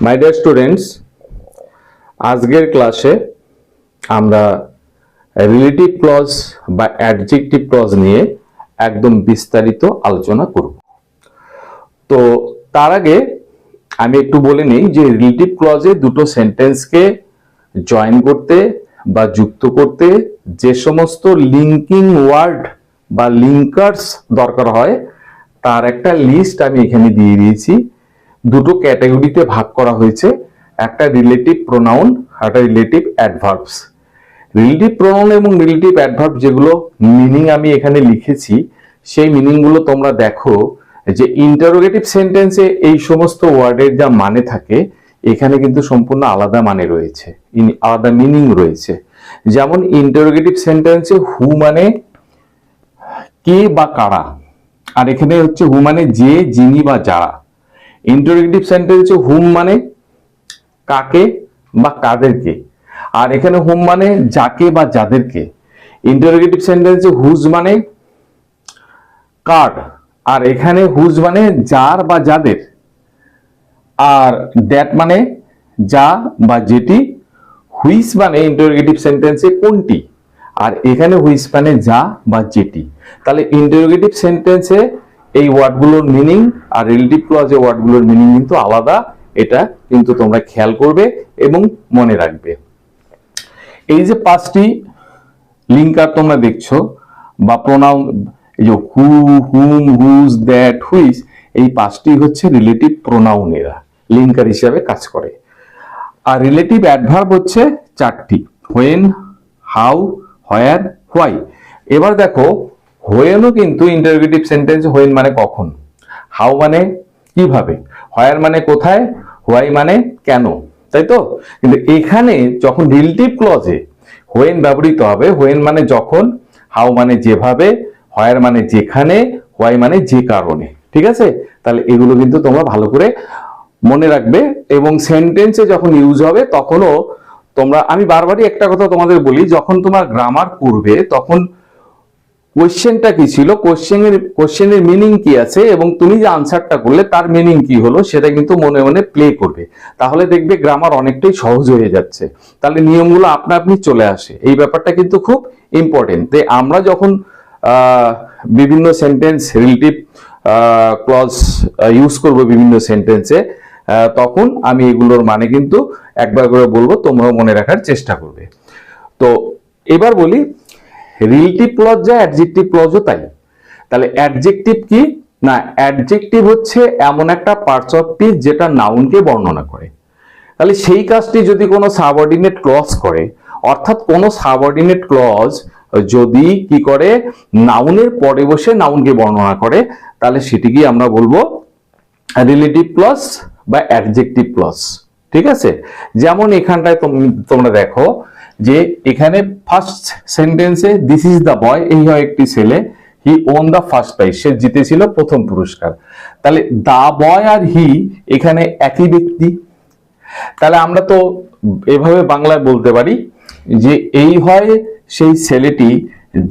My dear students, আজকের ক্লাসে আমরা রিলেটিভ ক্লজ বা অ্যাডজেক্টিভ ক্লজ নিয়ে একদম বিস্তারিত আলোচনা করব। তো তার আগে আমি একটু বলে নিই যে রিলেটিভ ক্লজে দুটো সেন্টেন্সকে জয়েন করতে বা যুক্ত করতে যে সমস্ত লিঙ্কিং ওয়ার্ড বা লিঙ্কার্স দরকার হয় তার একটা লিস্ট আমি এখানে দিয়ে দিয়েছি। দুটো ক্যাটাগরিতে ভাগ করা হয়েছে, একটা রিলেটিভ প্রোনাউন, একটা রিলেটিভ অ্যাডভার্বস। রিলেটিভ প্রোনাউন এবং রিলেটিভ অ্যাডভার্ব যেগুলো মিনিং আমি এখানে লিখেছি, সেই মিনিংগুলো তোমরা দেখো যে ইন্টারোগেটিভ সেন্টেন্সে এই সমস্ত ওয়ার্ডের যা মানে থাকে এখানে কিন্তু সম্পূর্ণ আলাদা মানে রয়েছে, আলাদা মিনিং রয়েছে। যেমন ইন্টারোগেটিভ সেন্টেন্সে হু মানে কে বা কারা, আর এখানে হচ্ছে হু মানে যে, যিনি বা যারা। ইন্টারোগেটিভ সেন্টেন্সে হুম মানে কাকে বা কাদেরকে, আর এখানে হুম মানে যাকে বা যাদেরকে। ইন্টারোগেটিভ সেন্টেন্সে হুজ মানে কার, আর এখানে হুজ মানে যার বা যাদের। আর দ্যাট মানে যা বা যেটি। হুইচ মানে ইন্টারোগেটিভ সেন্টেন্সে কোনটি, আর এখানে হুইচ মানে যা বা যেটি। তাহলে ইন্টারোগেটিভ সেন্টেন্সে এই ওয়ার্ডগুলোর মিনিং আর রিলেটিভ ক্লজে ওয়ার্ডগুলোর মিনিং কিন্তু আলাদা, এটা কিন্তু তোমরা খেয়াল করবে এবং মনে রাখবে। এই যে পাঁচটি লিঙ্কার তোমরা দেখছো বা প্রোনাউন, এই যে হু, হুম, হুজ, দ্যাট, হুইচ, এই পাঁচটি হচ্ছে রিলেটিভ প্রোনাউনেরা লিঙ্কার হিসাবে কাজ করে। আর রিলেটিভ অ্যাডভার্ব হচ্ছে চারটি: হোয়েন, হাউ, হোয়ার, হোয়াই। এবার দেখো, হোয়েনও কিন্তু ইন্টারোগেটিভ সেন্টেন্স। হোয়েন মানে কখন, হাউ মানে কিভাবে, হোয়ার মানে কোথায়, হোয়াই মানে কেন, তাই তো? কিন্তু এখানে যখন রিলেটিভ ক্লজে হোয়েন ব্যবহৃত হবে, হোয়েন মানে যখন, হাউ মানে যেভাবে, হোয়ার মানে যেখানে, হোয়াই মানে যে কারণে। ঠিক আছে? তাহলে এগুলো কিন্তু তোমরা ভালো করে মনে রাখবে এবং সেন্টেন্সে যখন ইউজ হবে তখনও তোমরা, আমি বারবারই একটা কথা তোমাদের বলি, যখন তোমার গ্রামার করবে তখন কোশ্চেনটা কি ছিল, কোশ্চেনের মিনিং কি আছে এবং তুমি যে আনসারটা করলে তার মিনিং কি হলো সেটা কিন্তু মনে মনে প্লে করবে। তাহলে দেখবে গ্রামার অনেকটাই সহজ হয়ে যাচ্ছে, তাহলে নিয়মগুলো আপনা আপনি চলে আসে। এই ব্যাপারটা কিন্তু খুব ইম্পর্টেন্ট। তাই আমরা যখন বিভিন্ন সেন্টেন্স রিলেটিভ ক্লজ ইউজ করব বিভিন্ন সেন্টেন্সে, তখন আমি এগুলোর মানে কিন্তু একবার করে বলবো, তোমরাও মনে রাখার চেষ্টা করবে। তো এবার বলি, রিলেটিভ ক্লজ যা অ্যাডজেক্টিভ ক্লজও তাই। তাহলে অ্যাডজেক্টিভ কি না, অ্যাডজেক্টিভ হচ্ছে এমন একটা পার্টস অফ স্পিচ যেটা নাউনকে বর্ণনা করে। তাহলে সেই কাজটি যদি কোনো সাবঅর্ডিনেট ক্লজ করে, অর্থাৎ কোনো সাবঅর্ডিনেট ক্লজ যদি কি করে, নাউনের পরে বসে নাউনকে বর্ণনা করে, তাহলে সেটিকে আমরা বলবো রিলেটিভ ক্লজ বা অ্যাডজেক্টিভ ক্লজ। ঠিক আছে? যেমন এখানটায় তোমরা দেখো যে এখানে ফার্স্ট সেন্টেন্সে দিস ইজ দ্য বয়, এই হয় একটি ছেলে, হি ওন দ্য ফার্স্ট প্রাইজ, সে জিতেছিল প্রথম পুরস্কার। তাহলে দা বয় আর হি এখানে একই ব্যক্তি। তাহলে আমরা তো এভাবে বাংলায় বলতে পারি যে এই হয় সেই ছেলেটি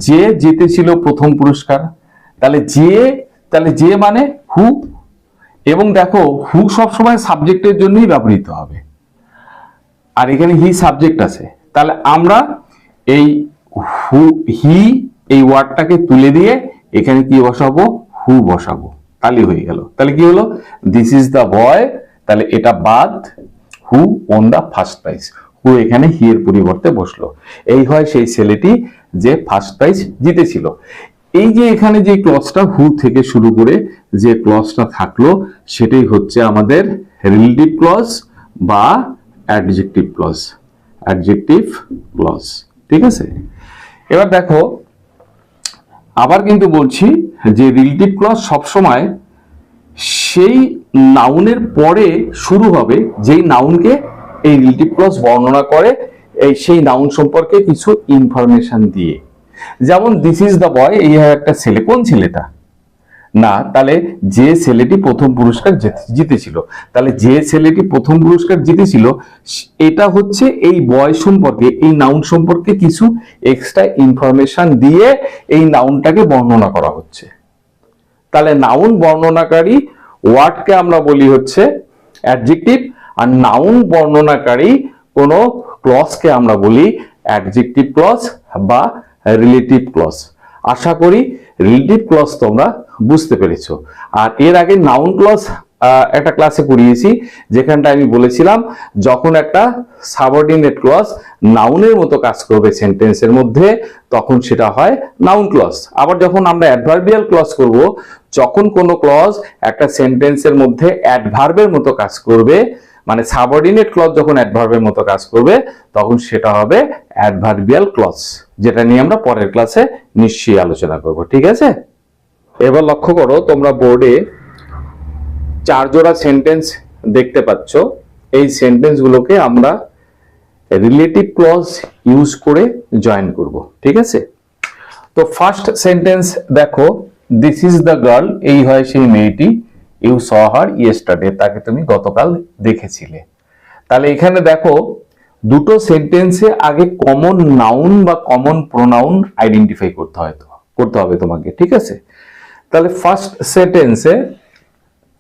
যে জিতেছিল প্রথম পুরস্কার। তাহলে যে মানে হু, এবং দেখো হু সবসময় সাবজেক্টের জন্যই ব্যবহৃত হবে, আর এখানে হি সাবজেক্ট আছে। তাহলে আমরা এই হু, হি এই ওয়ার্ডটাকে তুলে দিয়ে এখানে কি বসাবো, হু বসাবো, তাহলে হয়ে গেল। তাহলে কি হলো, দিস ইজ দ্য বয়, তাহলে এটা বাদ, who won the first prize, who এখানে হি এর পরিবর্তে বসলো। এই হয় সেই ছেলেটি যে ফার্স্ট প্রাইজ জিতেছিল। এই যে এখানে যে ক্লজটা হু থেকে শুরু করে যে ক্লজটা থাকলো, সেটাই হচ্ছে আমাদের রিলেটিভ ক্লজ বা অ্যাডজেক্টিভ ক্লজ। অ্যাডজেক্টিভ ক্লজ, ঠিক আছে? এবার দেখো, আবার কিন্তু বলছি যে রিলেটিভ ক্লজ সবসময় সেই নাউনের পরে শুরু হবে যেই নাউনকে এই রিলেটিভ ক্লজ বর্ণনা করে, এই সেই নাউন সম্পর্কে কিছু ইনফরমেশন দিয়ে। যেমন দিস ইজ দ্য বয়, এই একটা ছেলে, কোন ছেলেটা না, তাহলে যে ছেলেটি প্রথম পুরস্কার জিতেছিল, তাহলে যে ছেলেটি প্রথম পুরস্কার জিতেছিল এটা হচ্ছে এই বয় সম্পর্কে, এই নাউন সম্পর্কে কিছু এক্সট্রা ইনফরমেশন দিয়ে এই নাউনটাকে বর্ণনা করা হচ্ছে। তাহলে নাউন বর্ণনাকারী ওয়ার্ডকে আমরা বলি হচ্ছে অ্যাডজেক্টিভ, আর নাউন বর্ণনাকারী কোনো ক্লজকে আমরা বলি অ্যাডজেক্টিভ ক্লজ বা রিলেটিভ ক্লজ। আশা করি রিলেটিভ ক্লজ তোমরা বুঝতে পেরেছো। আর এর আগে নাউন ক্লজ একটা ক্লাসে করিয়েছি, যেখানটা আমি বলেছিলাম যখন একটা সাবঅর্ডিনেট ক্লজ নাউনের মতো কাজ করবে সেন্টেন্সের মধ্যে তখন সেটা হয় নাউন ক্লজ। আবার যখন আমরা অ্যাডভার্বিয়াল ক্লজ করব, যখন কোনো ক্লজ একটা সেন্টেন্সের মধ্যে অ্যাডভার্বের মতো কাজ করবে, মানে সাবঅর্ডিনেট ক্লজ যখন অ্যাডভার্বের মতো কাজ করবে তখন সেটা হবে অ্যাডভার্বিয়াল ক্লজ, যেটা নিয়ে আমরা পরের ক্লাসে নিশ্চয়ই আলোচনা করব। ঠিক আছে, এবার লক্ষ্য করো তোমরা বোর্ডে 4 জোড়া সেন্টেন্স দেখতে পাচ্ছ। এই সেন্টেন্স গুলোকে আমরা রিলেটিভ ক্লজ ইউজ করে জয়েন করব। ঠিক আছে, তো ফার্স্ট সেন্টেন্স দেখো, দিস ইজ দ্য গার্ল, এই হয় সেই মেয়েটি, ইউ স হার ইয়েস্টারডে, তাকে তুমি গতকাল দেখেছিলে। তাহলে এখানে দেখো দুটো সেন্টেন্সে আগে কমন নাউন বা কমন প্রোনাউন আইডেন্টিফাই করতে হবে তোমাকে। ঠিক আছে, তাহলে ফার্স্ট সেন্টেন্সে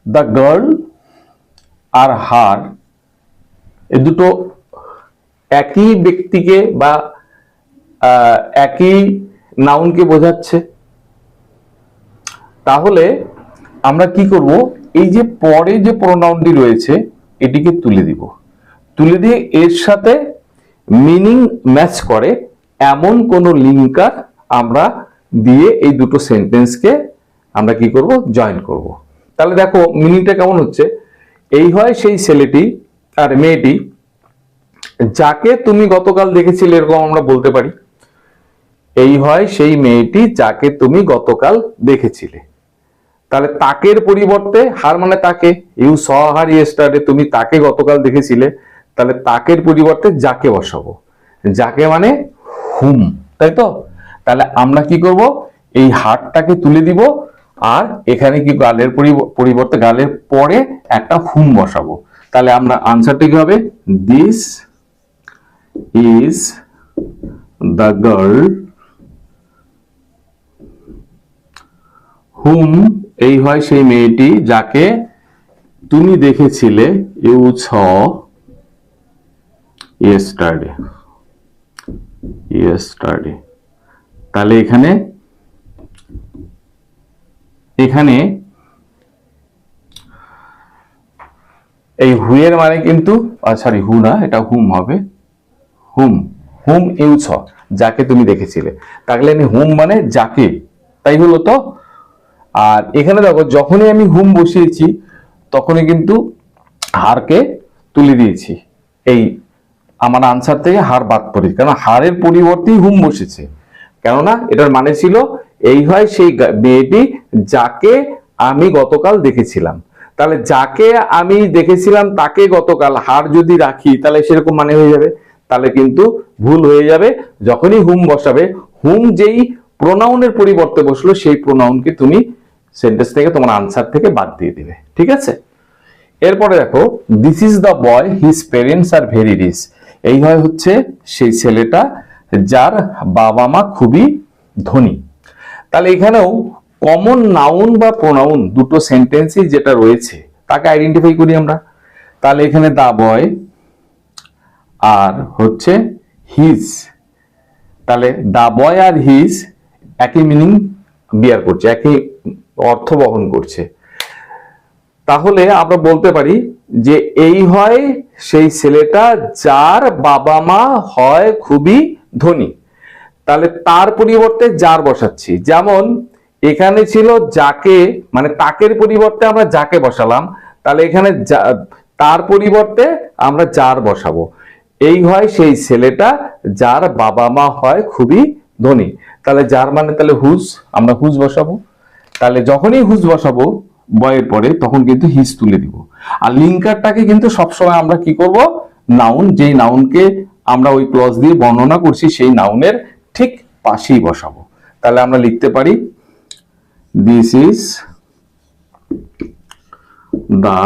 দ্য গার্ল আর হার, এই দুটো একই ব্যক্তিকে বা একই নাউনকে বোঝাচ্ছে। তাহলে আমরা কি করব, এই যে পরে যে প্রোনাউনটি রয়েছে এটিকে তুলে দিব, তুলে দিয়ে এর সাথে মিনিং ম্যাচ করে এমন কোন লিঙ্কার আমরা দিয়ে এই দুটো সেন্টেন্সকে আমরা কি করব, জয়েন করব। তাহলে দেখো মিনিংটা কেমন হচ্ছে, এই হয় সেই ছেলেটি আর মেয়েটি যাকে তুমি গতকাল দেখেছিলে, এরকম আমরা বলতে পারি। এই হয় সেই মেয়েটি যাকে তুমি গতকাল দেখেছিলে। তাহলে তাকের পরিবর্তে, হার মানে তাকে, ইউ স হার ইয়েস্টারডে, তুমি তাকে গতকাল দেখেছিলে, তাহলে তাকের পরিবর্তে যাকে বসাবো, যাকে মানে হুম, তাই তো। তাহলে আমরা কি করব, এই হারটাকে তুলে দিব আর এখানে কি গালের পরিবর্তে গালের পরে একটা হুম বসাবো। তাহলে আমরা আনসারটা কি হবে, দিস ইজ দ্য গার্ল হুম, এই হয় সেই মেয়েটি যাকে তুমি দেখেছিলে, ইউ স ইয়েস্টারডে। তাহলে এখানে এই হুয়ের মানে কিন্তু সরি হু না, এটা হুম হবে, হুম ইউ স, যাকে তুমি দেখেছিলে। তাহলে আমি হুম মানে যাকে, তাই হলো তো। আর এখানে দেখো যখনই আমি হুম বসিয়েছি তখনই কিন্তু হারকে তুলে দিয়েছি, এই আমার আনসার থেকে হার বাদ পড়েছে, কারণ হারের পরিবর্তেই হুম বসেছে। কেননা এটার মানে ছিল এই হয় সেই মেয়েটি যাকে আমি গতকাল দেখেছিলাম। তাহলে যাকে আমি দেখেছিলাম তাকে গতকাল হার যদি রাখি তাহলে সেরকম মানে হয়ে যাবে, তাহলে কিন্তু ভুল হয়ে যাবে। যখনই হুম বসাবে, হুম যেই প্রোনাউনের পরিবর্তে বসলো সেই প্রোনাউনকে তুমি সেন্টেন্স থেকে তোমার আনসার থেকে বাদ দিয়ে দিবে। ঠিক আছে, এরপরে দেখো, this is the boy, his parents are very rich, এই হয় হচ্ছে সেই ছেলেটা যার বাবা মা খুবই ধনী। তাহলে এখানেও কমন নাউন বা প্রোনাউন দুটো সেন্টেন্সই যেটা রয়েছে তাকে আইডেন্টিফাই করি আমরা। তাহলে এখানে দা বয় আর হচ্ছে হিজ, তাহলে দা বয় আর হিজ একই মিনিং বিয়ার করছে, একই অর্থ বহন করছে। তাহলে আমরা বলতে পারি যে এই হয় সেই ছেলেটা যার বাবা মা হয় খুবই ধনী। তাহলে তার পরিবর্তে যার বসাচ্ছি, যেমন এখানে ছিল যাকে, মানে তাকের পরিবর্তে আমরা যাকে বসালাম, তাহলে এখানে তার পরিবর্তে আমরা যার বসাবো। এই হয় সেই ছেলেটা যার বাবা মা হয় খুবই ধনী। তাহলে যার মানে তাহলে হুজ, আমরা হুজ বসাবো। তাহলে যখনই হুজ বসাবো বয়ের পরে তখন কিন্তু হিজ তুলে দিব। আর লিঙ্কারটাকে কিন্তু সবসময় আমরা কি করব, নাউন, যেই নাউনকে আমরা ওই ক্লজ দিয়ে বর্ণনা করছি সেই নাউনের ঠিক পাশেই বসাবো। তাহলে আমরা লিখতে পারি দিস ইজ দা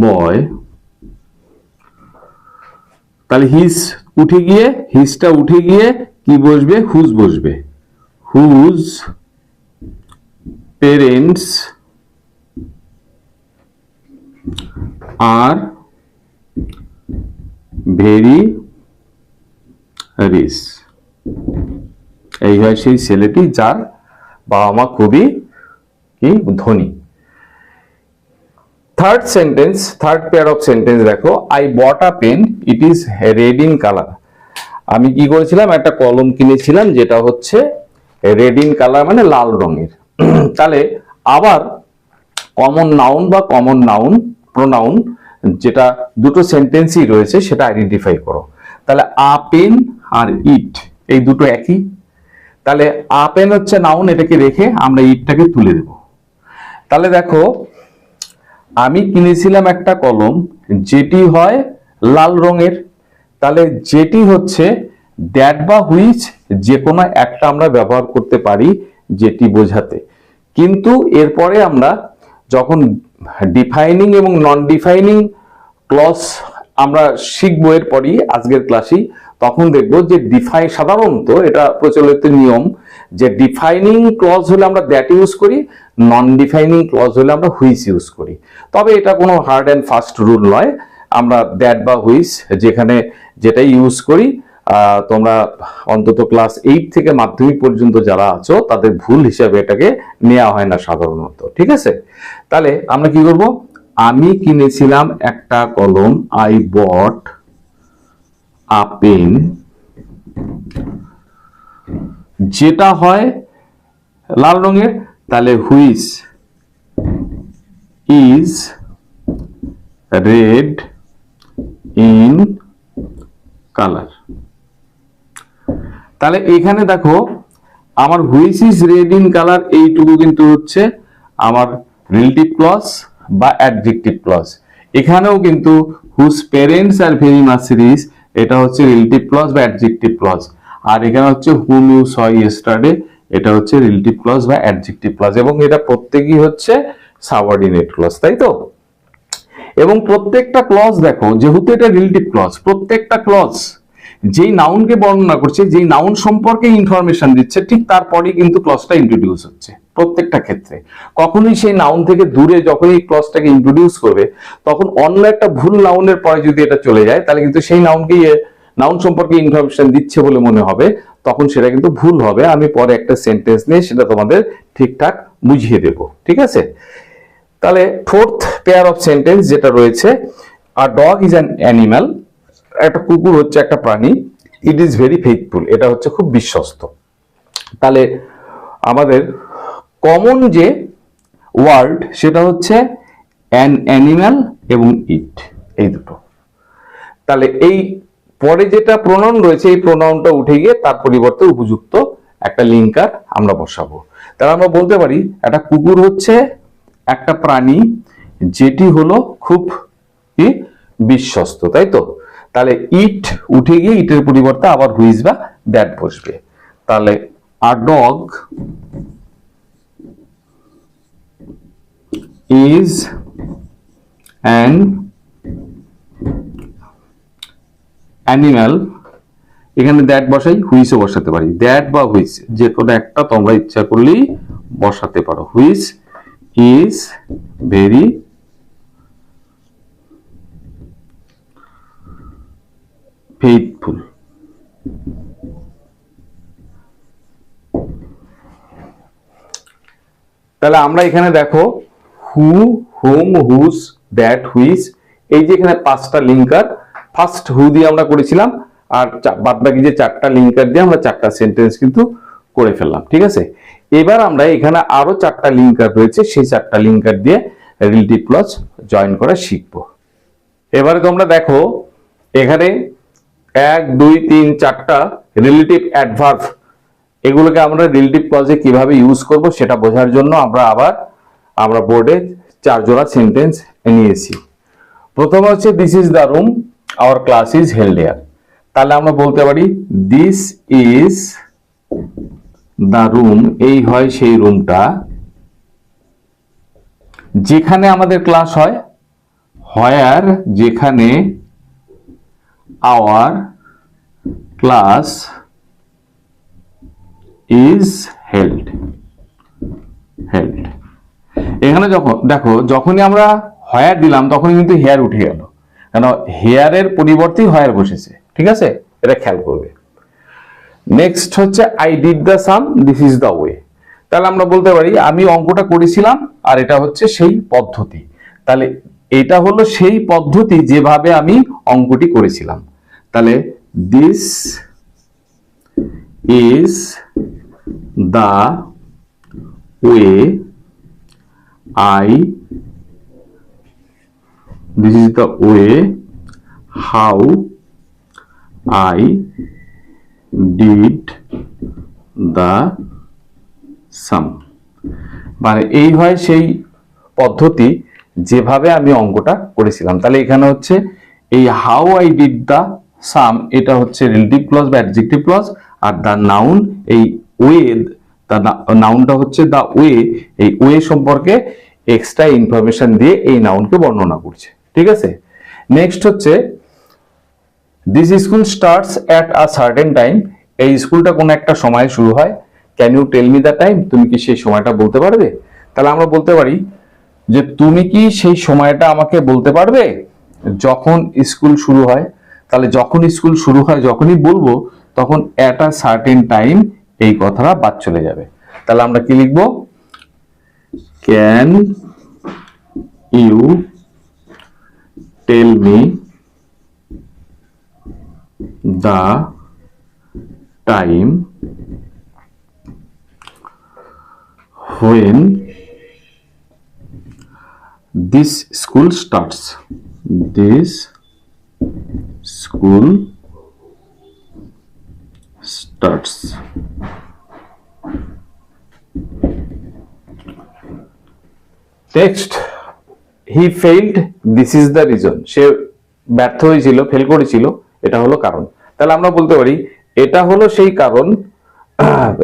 বয়, তাহলে হিজটা উঠে গিয়ে কি বসবে, হুজ বসবে, whose parents are very rich. এই হয় সেই ছেলেটি যার বাবা মা খুবই কি ধনী। Third sentence, third pair of sentence দেখো, I bought a pen, it is red in colour. আমি কি করেছিলাম, একটা কলম কিনেছিলাম যেটা হচ্ছে রেড ইন কালার মানে লাল রঙের। তাহলে আবার কমন নাউন বা কমন নাউন প্রোনাউন যেটা দুটো সেন্টেন্সই রয়েছে সেটা আইডেন্টিফাই করো। তাহলে আ পেন আর ইট এই দুটো একই। তাহলে আ পেন হচ্ছে নাউন, এটাকে রেখে আমরা ইটটাকে তুলে দেব। তাহলে দেখো, আমি কিনেছিলাম একটা কলম যেটি হয় লাল রঙের। তাহলে যেটি হচ্ছে দ্যাট বা হুইচ, যে কোনো একটা আমরা ব্যবহার করতে পারি যেটি বোঝাতে। কিন্তু এরপরে আমরা যখন ডিফাইনিং এবং নন ডিফাইনিং ক্লজ আমরা শিখবো এরপরই আজকের ক্লাসেই, তখন দেখবো যে সাধারণত এটা প্রচলিত নিয়ম যে ডিফাইনিং ক্লজ হলে আমরা দ্যাট ইউজ করি, নন ডিফাইনিং ক্লজ হলে আমরা হুইচ ইউজ করি। তবে এটা কোনো হার্ড অ্যান্ড ফাস্ট রুল নয়, আমরা দ্যাট বা হুইচ যেখানে যেটাই ইউজ করি। তোমরা অন্তত ক্লাস 8 থেকে মাধ্যমিক পর্যন্ত যারা আছো তাদের ভুল হিসাবে এটাকে নেওয়া হয় না সাধারণত, ঠিক আছে? তাহলে আমরা কি করব, আমি কিনেছিলাম একটা কলম, আই বট আ পেন, যেটা হয় লাল রঙের। তাহলে which is red in colour. তাহলে এখানে দেখো আমার which is red in colour এইটুকু কিন্তু হচ্ছে আমার রিলেটিভ ক্লজ বা অ্যাডজেক্টিভ ক্লজ। এখানেও কিন্তু whose parents are very much rich, এটা হচ্ছে রিলেটিভ ক্লজ বা অ্যাডজেক্টিভ ক্লজ। আর এখানে হচ্ছে হুম ইউ স ইয়েস্টারডে, এটা হচ্ছে রিলেটিভ ক্লজ বা অ্যাডজেক্টিভ ক্লজ, এবং এটা প্রত্যেকই হচ্ছে সাবঅর্ডিনেট ক্লজ, তাই তো? এবং প্রত্যেকটা ক্লজ দেখো, যেহেতু এটা রিলেটিভ ক্লজ, প্রত্যেকটা ক্লজ যেই নাউনকে বর্ণনা করছে, যেই নাউন সম্পর্কে ইনফরমেশন দিচ্ছে, ঠিক তারপরেই কিন্তু ক্লজটা ইন্ট্রোডিউস হচ্ছে প্রত্যেকটা ক্ষেত্রে। কখনোই সেই নাউন থেকে দূরে যখন এই ক্লজটাকে ইন্ট্রোডিউস করবে, তখন অন্য একটা ভুল নাউনের পরে যদি এটা চলে যায়, তাহলে কিন্তু সেই নাউনকেই নাউন সম্পর্কে ইনফরমেশন দিচ্ছে বলে মনে হবে, তখন সেটা কিন্তু ভুল হবে। আমি পরে একটা সেন্টেন্স নিয়ে সেটা তোমাদের ঠিকঠাক বুঝিয়ে দেব, ঠিক আছে? তাহলে ফোর্থ পেয়ার অফ সেন্টেন্স যেটা রয়েছে, a dog is an animal, একটা কুকুর হচ্ছে একটা প্রাণী, ইট ইজ ভেরি ফেইথফুল, এটা হচ্ছে খুব বিশ্বস্ত। তাহলে আমাদের কমন যে ওয়ার্ড সেটা হচ্ছে অ্যান অ্যানিম্যাল এবং ইট, এই দুটো। তাহলে এই পরে যেটা প্রোনাউন রয়েছে, এই প্রোনাউনটা উঠে গিয়ে তার পরিবর্তে উপযুক্ত একটা লিঙ্কার আমরা বসাবো। তাহলে আমরা বলতে পারি একটা কুকুর হচ্ছে একটা প্রাণী যেটি হলো খুব কি বিশ্বস্ত, তাই তো? তাহলে ইট উঠে গিয়ে ইটের পরিবর্তে আবার হুইজ বা দ্যাট বসবে। তাহলে a dog is an animal, এখানে দ্যাট বসাই, হুইচও বসাতে পারি। দ্যাট বা হুইচ যে কোনো একটা তোমরা ইচ্ছা করলেই বসাতে পারো। Which is very faithful. তাহলে আমরা এখানে দেখো হু, হুম, হুজ, দ্যাট, হুইচ, এই যে এখানে 5টা লিঙ্কার, ফার্স্ট হু দিয়ে আমরা করেছিলাম, আর বাদ বাকি যে 4টা লিঙ্কার দিয়ে আমরা 4টা সেন্টেন্স কিন্তু করে ফেললাম, ঠিক আছে? এবার আমরা এখানে আরো 4টা লিঙ্কার রয়েছে, সেই 4টা লিঙ্কার দিয়ে রিলেটিভ ক্লজ জয়েন করা শিখবো। এবারে তোমরা দেখো এখানে 1 2 3 4টা রিলেটিভ অ্যাডভার্ব, এগুলোকে আমরা রিলেটিভ ক্লজে কিভাবে ইউজ করব সেটা বোঝার জন্য আমরা বোর্ডে 4 জোড়া সেন্টেন্স নিয়েছি। প্রথম হচ্ছে this is the room our class is held here. তাহলে আমরা বলতে পারি দিস ইজ দ্য রুম, এই হয় সেই রুমটা যেখানে আমাদের ক্লাস হয়, হোয়ার যেখানে আওয়ার ক্লাস ইজ হেল্ড। এখানে যখন দেখো, যখনই আমরা হয়ার দিলাম তখনই কিন্তু হেয়ার উঠে গেল, কেন হেয়ারের পরিবর্তে হয়ার বসেছে, ঠিক আছে, এটা খেয়াল করবে। নেক্সট হচ্ছে I did the some, this is the way. তাহলে আমরা বলতে পারি আমি অঙ্কটা করেছিলাম আর এটা হচ্ছে সেই পদ্ধতি। তাহলে এটা হলো সেই পদ্ধতি যেভাবে আমি অঙ্কটি করেছিলাম। তাহলে this is the way this is the way how I did the sum। মানে এই হয় সেই পদ্ধতি যেভাবে আমি অঙ্কটা করেছিলাম। তাহলে এখানে হচ্ছে এই how I did the sum, এটা হচ্ছে রিলেটিভ ক্লজ বা অ্যাডজেক্টিভ ক্লজ, আর দ্য নাউন এই ওয়ে, নাউনটা হচ্ছে দ্য ওয়ে, এই ওয়ে সম্পর্কে এক্সট্রা ইনফরমেশন দিয়ে এই নাউনকে বর্ণনা করছে, ঠিক আছে। নেক্সট হচ্ছে this school starts at a certain time, এই স্কুলটা কোন একটা সময় শুরু হয়, can you tell me the time, তুমি কি সেই সময়টা বলতে পারবে। তাহলে আমরা বলতে পারি যে তুমি কি সেই সময়টা আমাকে বলতে পারবে যখন স্কুল শুরু হয়। তাহলে যখন স্কুল শুরু হয়, যখনই বলবো তখন অ্যাট আ সার্টেন টাইম এই কথাটা বাদ চলে যাবে। তাহলে আমরা কি লিখবো, can you tell me the time when this school starts, this school starts। Next, he failed, this is the reason, সে ব্যর্থ হয়েছিল, ফেল করেছিল, এটা হলো কারণ। তাহলে আমরা বলতে পারি এটা হলো সেই কারণ,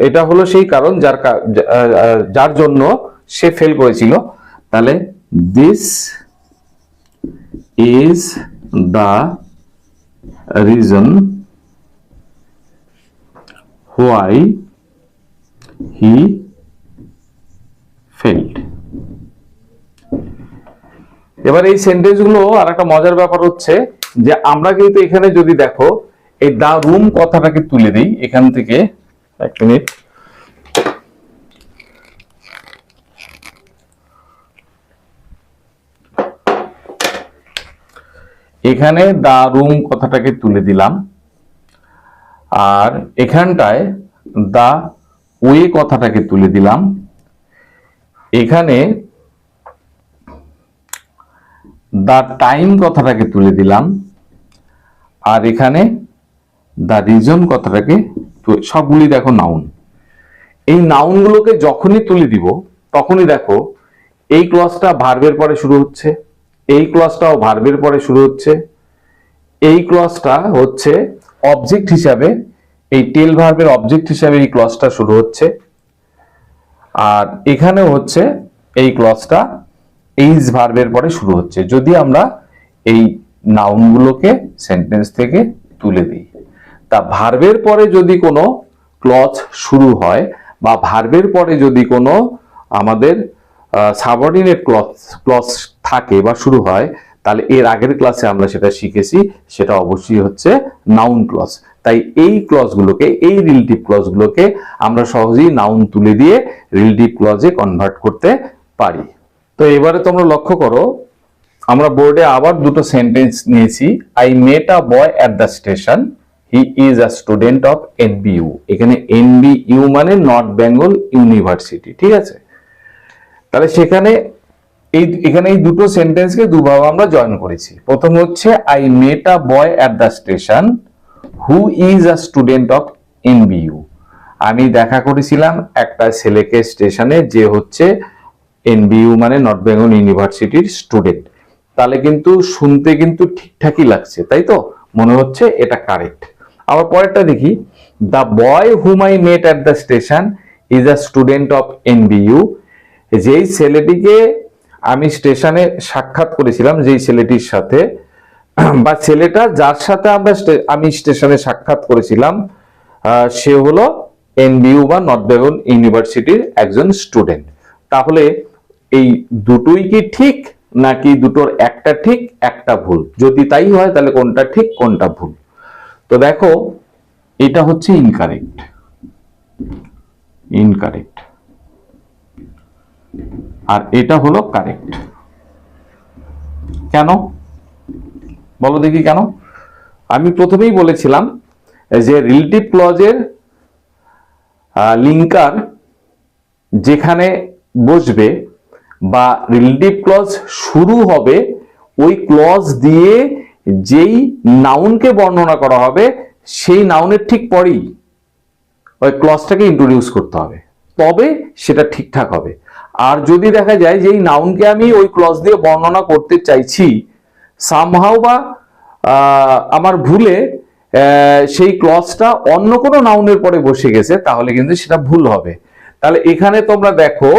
এটা হলো সেই কারণ যার জন্য সে ফেল করেছিল। তাহলে this is the reason why he failed. এবার এই সেন্টেন্স গুলো আর একটা মজার ব্যাপার হচ্ছে যে আমরা কিন্তু এখানে যদি দেখো এই দা রুম কথাটাকে তুলে দিই এখান থেকে, এক মিনিট, এখানে দা রুম কথাটাকে তুলে দিলাম, আর এখানটায় দা ওয়ে কথাটাকে তুলে দিলাম, এখানে দা টাইম কথাটাকে তুলে দিলাম, আর এখানে দা রিজন কথাটাকে, সবগুলি দেখো নাউন। এই নাউনগুলোকে যখনই তুলে দিব তখনই দেখো এই ক্লজটা ভার্বের পরে শুরু হচ্ছে, এই ক্লজটাও ভার্বের পরে শুরু হচ্ছে, এই ক্লজটা হচ্ছে অবজেক্ট হিসাবে, এই টেল ভার্বের অবজেক্ট হিসাবে এই ক্লজটা শুরু হচ্ছে, আর এখানেও হচ্ছে এই ক্লজটা এইজ ভার্বের পরে শুরু হচ্ছে, যদি আমরা এই নাউনগুলোকে সেন্টেন্স থেকে তুলে দিই। তা ভার্বের পরে যদি কোনো ক্লজ শুরু হয় বা ভার্বের পরে যদি কোনো আমাদের সাবঅর্ডিনেট ক্লজ থাকে বা শুরু হয়, তাহলে এর আগের ক্লাসে আমরা সেটা শিখেছি, সেটা অবশ্যই হচ্ছে নাউন ক্লজ। তাই এই ক্লজগুলোকে, এই রিলেটিভ ক্লজগুলোকে আমরা সহজেই নাউন তুলে দিয়ে রিলেটিভ ক্লজে কনভার্ট করতে পারি। তো এবারে তোমরা লক্ষ্য করো, আমরা বোর্ডে আবার দুটো সেন্টেন্স নিয়েছি। I met a boy at the station, he is a student of NBU. এখানে এনবিইউ মানে নর্থ বেঙ্গল ইউনিভার্সিটি, ঠিক আছে। তাহলে সেখানে এখানে এই দুটো সেন্টেন্সকে দুভাবে আমরা জয়েন করেছি। প্রথম হচ্ছে I met a boy at the station who is a student of NBU. আমি দেখা করেছিলাম একটা ছেলেকে স্টেশনে, যে হচ্ছে এনবিইউ মানে নর্থ বেঙ্গল ইউনিভার্সিটির স্টুডেন্ট। তাহলে কিন্তু শুনতে কিন্তু ঠিকঠাকই লাগছে, তাই তো, মনে হচ্ছে এটা কারেক্ট। আবার পরেরটা দেখি, the boy hmm I met at the station is a student of NBU. যেই ছেলেটিকে আমি স্টেশনে সাক্ষাৎ করেছিলাম, যেই ছেলেটির সাথে বা ছেলেটা যার সাথে আমি স্টেশনে সাক্ষাৎ করেছিলাম, সে হলো এনবিইউ বা নর্থ বেঙ্গল ইউনিভার্সিটির একজন স্টুডেন্ট। তাহলে এই দুটোই কি ঠিক নাকি দুটোর একটা ঠিক একটা ভুল, যদি তাই হয় তাহলে কোনটা ঠিক কোনটা ভুল। তো দেখো এটা হচ্ছে ইনকারেক্ট, ইনকারেক্ট, আর এটা হলো কারেক্ট। কেন বলো দেখি কেন? আমি প্রথমেই বলেছিলাম যে রিলেটিভ ক্লজের লিঙ্কার যেখানে বসবে বা রিলেটিভ ক্লজ শুরু হবে ওই ক্লজ দিয়ে যেই নাউনকে বর্ণনা করা হবে সেই নাউনের ঠিক পরেই ওই ক্লজটাকে ইন্ট্রোডিউস করতে হবে, তবে সেটা ঠিকঠাক হবে। আর যদি দেখা যায় যে এই নাউনকে আমি ওই ক্লজ দিয়ে বর্ণনা করতে চাইছি, সামহাও বা আমার ভুলে সেই ক্লজটা অন্য কোনো নাউনের পরে বসে গেছে, তাহলে কিন্তু সেটা ভুল হবে। তাহলে এখানে তোমরা দেখো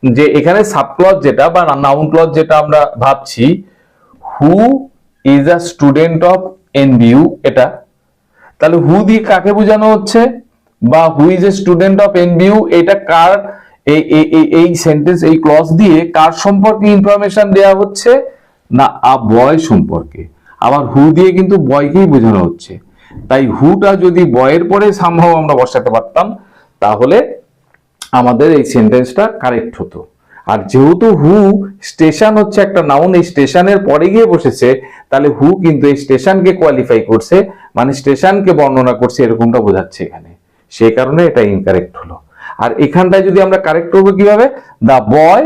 যে এখানে সাবক্লজ যেটা বা নাউন ক্লজ যেটা আমরা ভাবছি, who is a student of NBU, এটা তাহলে হু দিয়ে কাকে বোঝানো হচ্ছে, বা who is a student of NBU, এটা কার, এই সেন্টেন্স এই ক্লজ দিয়ে কার সম্পর্কে ইনফরমেশন দেওয়া হচ্ছে না, আ বয় সম্পর্কে। আবার হু দিয়ে কিন্তু বয়কেই বোঝানো হচ্ছে, তাই হুটা যদি বয়ের পরে সামহাও আমরা বসাতে পারতাম তাহলে আমাদের এই সেন্টেন্সটা কারেক্ট হতো। আর যেহেতু হু স্টেশন হচ্ছে একটা নাউন, এই স্টেশনের পরে গিয়ে বসেছে, তাহলে হু কিন্তু এই স্টেশনকে কোয়ালিফাই করছে, মানে স্টেশনকে বর্ণনা করছে, এরকমটা বোঝাচ্ছে এখানে, সেই কারণে এটা ইনকারেক্ট হলো। আর এখানটায় যদি আমরা কারেক্ট করবো কিভাবে, the boy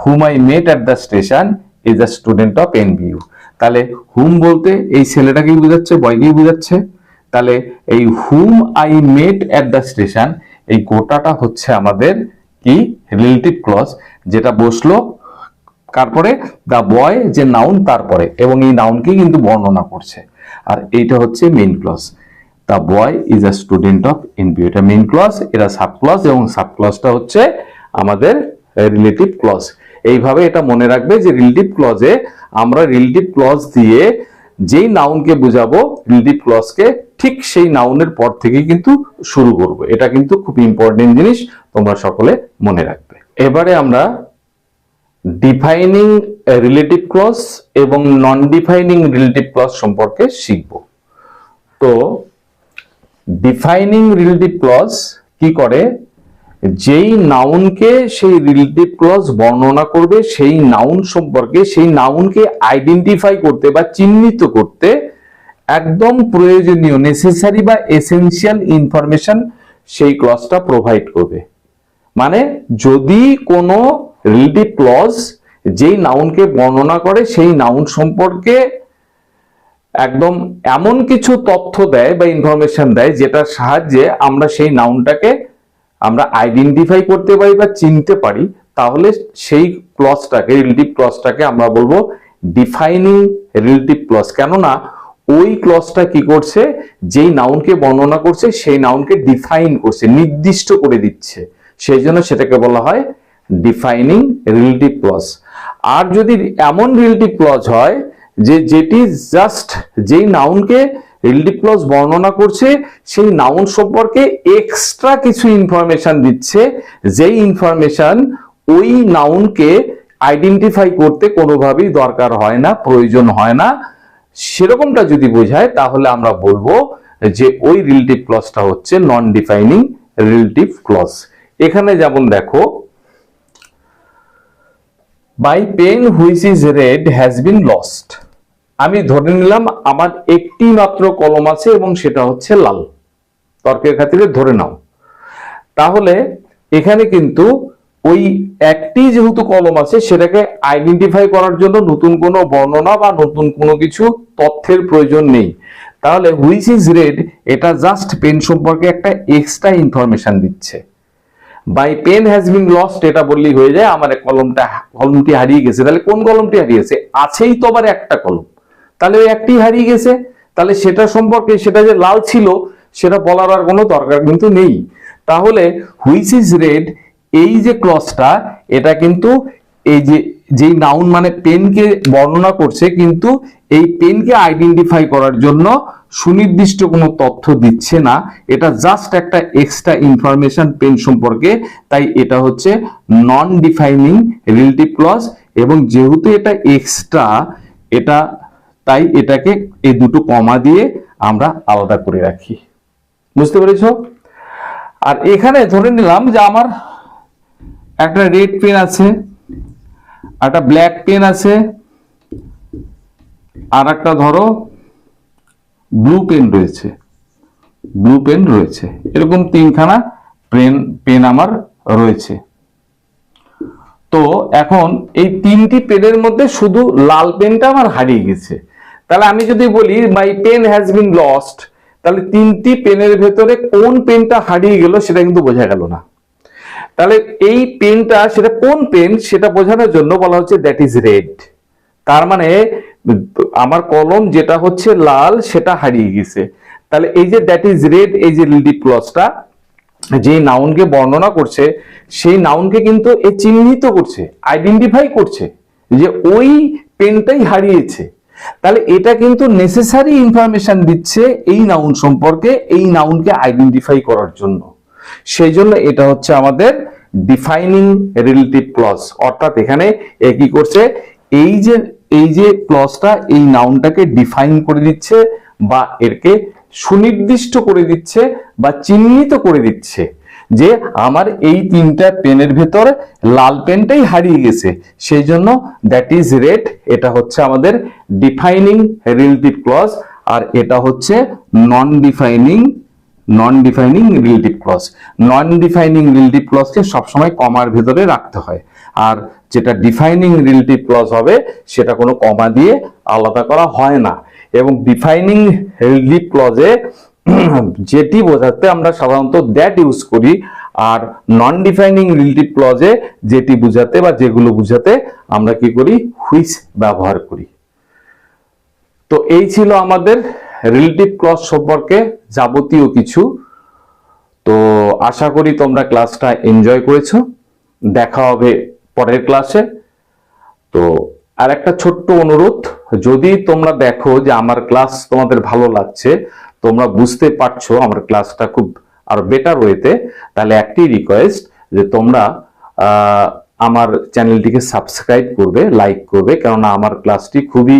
hmm I met at the station is a student of NBU, তাহলে হুম বলতে এই ছেলেটাকেই বোঝাচ্ছে, বয়কেই বোঝাচ্ছে। তাহলে এই whom I met at the station, এই গোটাটা হচ্ছে আমাদের কি রিলেটিভ ক্লজ, যেটা বসলো তারপরে দা বয় যে নাউন তারপরে, এবং এই নাউনকে কিন্তু বর্ণনা করছে। আর এইটা হচ্ছে main clause, the boy is a student of NBU, এটা মেইন ক্লজ, এটা সাব ক্লজ, এবং সাব ক্লজটা হচ্ছে আমাদের রিলেটিভ ক্লজ। এইভাবে এটা মনে রাখবে যে রিলেটিভ ক্লজে আমরা রিলেটিভ ক্লজ দিয়ে যেই নাউনকে বোঝাবো রিলেটিভ ক্লজকে ঠিক সেই নাউনের পর থেকে কিন্তু শুরু করব। এটা কিন্তু খুব ইম্পর্টেন্ট জিনিস, তোমরা সকলে মনে রাখবে। এবারে আমরা ডিফাইনিং রিলেটিভ ক্লজ এবং নন ডিফাইনিং রিলেটিভ ক্লজ সম্পর্কে শিখব। তো ডিফাইনিং রিলেটিভ ক্লজ কি করে, যেই নাউনকে সেই রিলেটিভ ক্লজ বর্ণনা করবে সেই নাউন সম্পর্কে, সেই নাউনকে আইডেন্টিফাই করতে বা চিহ্নিত করতে একদম প্রয়োজনীয় নেসেসারি বা এসেনশিয়াল ইনফরমেশন সেই ক্লজটা প্রোভাইড করবে। মানে যদি কোনো রিলেটিভ ক্লজ যেই নাউনকে বর্ণনা করে সেই নাউন সম্পর্কে একদম এমন কিছু তথ্য দেয় বা ইনফরমেশন দেয় যেটার সাহায্যে আমরা সেই নাউনটাকে আমরা আইডেন্টিফাই করতে পারি বা চিনতে পারি, তাহলে সেই ক্লজটাকে রিলেটিভ ক্লজটাকে আমরা বলবো ডিফাইনিং রিলেটিভ ক্লজ। কেননা ওই ক্লজটা কি করছে, যেই নাউনকে বর্ণনা করছে সেই নাউনকে ডিফাইন করছে, নির্দিষ্ট করে দিচ্ছে, সেই জন্য সেটাকে বলা হয় ডিফাইনিং রিলেটিভ ক্লজ। আর যদি এমন রিলেটিভ ক্লজ হয় যে যেটি জাস্ট যেই নাউনকে রিলেটিভ ক্লজ বর্ণনা করছে সেই নাউন সম্পর্কে এক্সট্রা কিছু ইনফরমেশন দিচ্ছে, যেই ইনফরমেশন ওই নাউনকে আইডেন্টিফাই করতে কোনোভাবেই দরকার হয় না, প্রয়োজন হয় না, সেরকমটা যদি বোঝায় তাহলে আমরা বলবো যে ওই রিলেটিভ ক্লজটা হচ্ছে নন ডিফাইনিং রিলেটিভ ক্লজ। এখানে যেমন দেখো, my pen which is red has been lost, আমি ধরে নিলাম আমার একটি মাত্র কলম আছে এবং সেটা হচ্ছে লাল, তর্কের খাতিরে ধরে নাও। তাহলে এখানে কিন্তু ওই একটি যেহেতু কলম আছে সেটাকে আইডেন্টিফাই করার জন্য নতুন কোনো বর্ণনা বা নতুন কোনো কিছু তথ্যের প্রয়োজন নেই। তাহলে হুইচ ইজ রেড এটা জাস্ট পেন সম্পর্কে একটা এক্সট্রা ইনফরমেশন দিচ্ছে। My pen has been lost এটা বললেই হয়ে যায়, আমার কলমটি হারিয়ে গেছে। তাহলে কোন কলমটি হারিয়েছে? আছেই তো আবার একটা কলম, তাহলে ওই একটি হারিয়ে গেছে, তাহলে সেটা সম্পর্কে সেটা যে লাল ছিল সেটা বলার আর কোনো দরকার কিন্তু নেই। তাহলে হুইচ ইজ রেড এই যে ক্লজটা, এটা কিন্তু এই যে যেই নাউন মানে পেনকে বর্ণনা করছে, কিন্তু এই পেনকে আইডেন্টিফাই করার জন্য সুনির্দিষ্ট কোনো তথ্য দিচ্ছে না, এটা জাস্ট একটা এক্সট্রা ইনফরমেশন পেন সম্পর্কে, তাই এটা হচ্ছে নন ডিফাইনিং রিলেটিভ ক্লজ। এবং যেহেতু এটা এক্সট্রা, এটা তাই এটাকে এই দুটো কমা দিয়ে আমরা আলাদা করে রাখি। বুঝতে পেরেছ? আর এখানে ধরে নিলাম যে আমার একটা রেড পেন আছে, একটা ব্ল্যাক পেন আছে, আর একটা ধরো ব্লু পেন রয়েছে, এরকম তিনখানা পেন আমার রয়েছে। তো এখন এই তিনটি পেনের মধ্যে শুধু লাল পেনটা আমার হারিয়ে গেছে। তাহলে আমি যদি বলি my pen has been lost, তাহলে তিনটি পেনের ভেতরে কোন পেনটা হারিয়ে গেল সেটা কিন্তু বোঝা গেল না। তাহলে এই পেনটা সেটা কোন পেন সেটা বোঝানোর জন্য বলা হচ্ছে দ্যাট ইজ রেড। তার মানে আমার কলম যেটা হচ্ছে লাল সেটা হারিয়ে গেছে। তাহলে এই যে দ্যাট ইজ রেড, এই যে রিলেটিভ ক্লজটা যে নাউনকে বর্ণনা করছে, সেই নাউনকে কিন্তু এ চিহ্নিত করছে, আইডেন্টিফাই করছে যে ওই পেনটাই হারিয়েছে। তাহলে এটা কিন্তু নেসেসারি ইনফরমেশন দিচ্ছে এই নাউন সম্পর্কে, এই নাউনকে আইডেন্টিফাই করার জন্য। সেই জন্য এটা হচ্ছে আমাদের ডিফাইনিং রিলেটিভ ক্লজ। অর্থাৎ এখানে এ কি করছে, এই যে ক্লজটা এই নাউনটাকে ডিফাইন করে দিচ্ছে বা এরকে সুনির্দিষ্ট করে দিচ্ছে বা চিহ্নিত করে দিচ্ছে যে আমার এই তিনটা পেনের ভেতর লাল পেনটাই হারিয়ে গেছে, সেই জন্য দ্যাট ইজ রেড। এটা হচ্ছে আমাদের ডিফাইনিং রিলেটিভ ক্লজ, আর এটা হচ্ছে নন ডিফাইনিং রিলেটিভ ক্লজ। নন ডিফাইনিং রিলেটিভ ক্লজকে সবসময় কমার ভেতরে রাখতে হয়, আর যেটা ডিফাইনিং রিলেটিভ ক্লজ হবে সেটা কোনো কমা দিয়ে আলাদা করা হয় না। এবং ডিফাইনিং রিলেটিভ ক্লজে যেটি বোঝাতে আমরা সাধারণত দ্যাট ইউজ করি, আর নন ডিফাইনিং রিলেটিভ ক্লজে যেটি বোঝাতে বা যেগুলো বোঝাতে আমরা কি করি, হুইচ ব্যবহার করি। তো এই ছিল আমাদের রিলেটিভ ক্লজ সম্পর্কে যাবতীয় কিছু। তো আশা করি তোমরা ক্লাসটা এনজয় করেছো। দেখা হবে পরের ক্লাসে। তো আর একটা ছোট্ট অনুরোধ, যদি তোমরা দেখো যে আমার ক্লাস তোমাদের ভালো লাগছে, তোমরা বুঝতে পারছো আমার ক্লাসটা খুব আরো বেটার ওয়েতে, তাহলে একটি রিকোয়েস্ট যে তোমরা আমার চ্যানেলটিকে সাবস্ক্রাইব করবে, লাইক করবে, কেননা আমার ক্লাসটি খুবই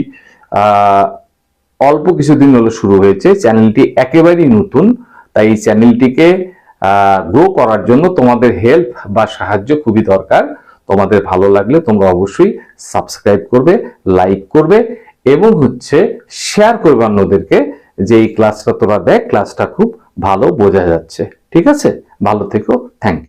অল্প কিছুদিন হলো শুরু হয়েছে, চ্যানেলটি একেবারেই নতুন। তাই এই চ্যানেলটিকে গ্রো করার জন্য তোমাদের হেল্প বা সাহায্য খুবই দরকার। তোমাদের ভালো লাগলে তোমরা অবশ্যই সাবস্ক্রাইব করবে, লাইক করবে এবং শেয়ার করবে অন্যদেরকে যে এই ক্লাসটা তোরা দেখ, ক্লাসটা খুব ভালো বোঝা যাচ্ছে। ঠিক আছে, ভালো থেকো, থ্যাংক ইউ।